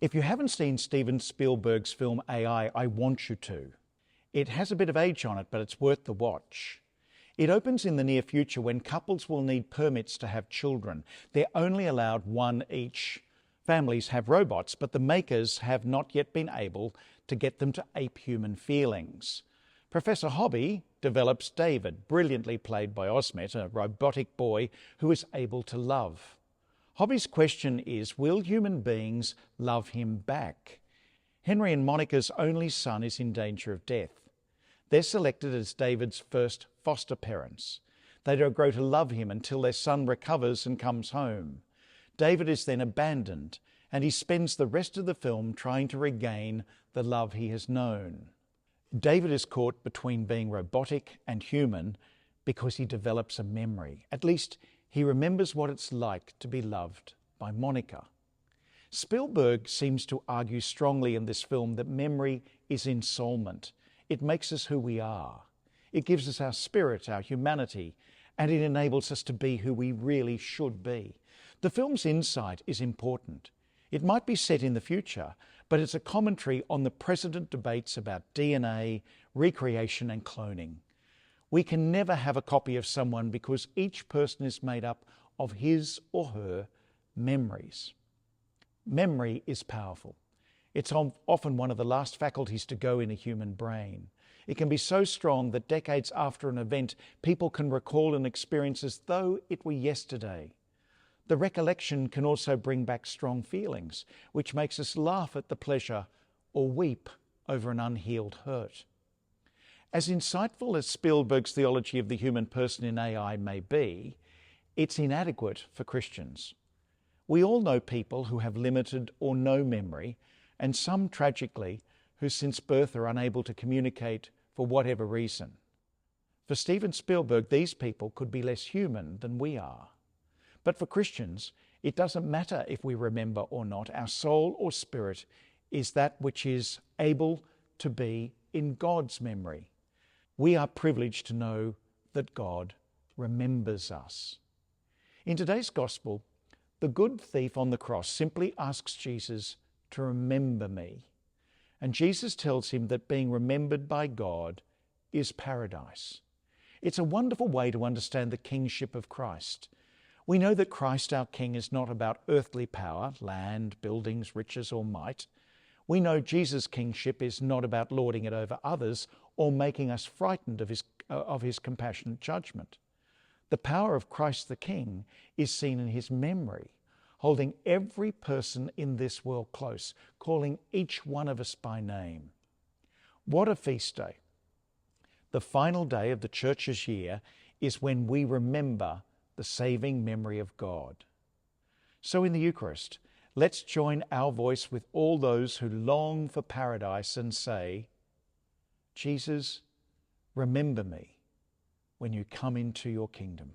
If you haven't seen Steven Spielberg's film AI, I want you to. It has a bit of age on it, but it's worth the watch. It opens in the near future when couples will need permits to have children. They're only allowed one each. Families have robots, but the makers have not yet been able to get them to ape human feelings. Professor Hobby develops David, brilliantly played by Osmet, a robotic boy who is able to love. Hobby's question is, will human beings love him back? Henry and Monica's only son is in danger of death. They're selected as David's first foster parents. They don't grow to love him until their son recovers and comes home. David is then abandoned, and he spends the rest of the film trying to regain the love he has known. David is caught between being robotic and human because he develops a memory. At least he remembers what it's like to be loved by Monica. Spielberg seems to argue strongly in this film that memory is ensoulment. It makes us who we are. It gives us our spirit, our humanity, and it enables us to be who we really should be. The film's insight is important. It might be set in the future, but it's a commentary on the present debates about DNA, recreation, and cloning. We can never have a copy of someone because each person is made up of his or her memories. Memory is powerful. It's often one of the last faculties to go in a human brain. It can be so strong that decades after an event, people can recall an experience as though it were yesterday. The recollection can also bring back strong feelings, which makes us laugh at the pleasure or weep over an unhealed hurt. As insightful as Spielberg's theology of the human person in AI may be, it's inadequate for Christians. We all know people who have limited or no memory, and some, tragically, who since birth are unable to communicate for whatever reason. For Steven Spielberg, these people could be less human than we are. But for Christians, it doesn't matter if we remember or not. Our soul or spirit is that which is able to be in God's memory. We are privileged to know that God remembers us. In today's gospel, the good thief on the cross simply asks Jesus to remember me. And Jesus tells him that being remembered by God is paradise. It's a wonderful way to understand the kingship of Christ. We know that Christ our King is not about earthly power, land, buildings, riches, or might. We know Jesus' kingship is not about lording it over others or making us frightened of his compassionate judgment. The power of Christ the King is seen in his memory, holding every person in this world close, calling each one of us by name. What a feast day! The final day of the church's year is when we remember the saving memory of God. So in the Eucharist, let's join our voice with all those who long for paradise and say, Jesus, remember me when you come into your kingdom.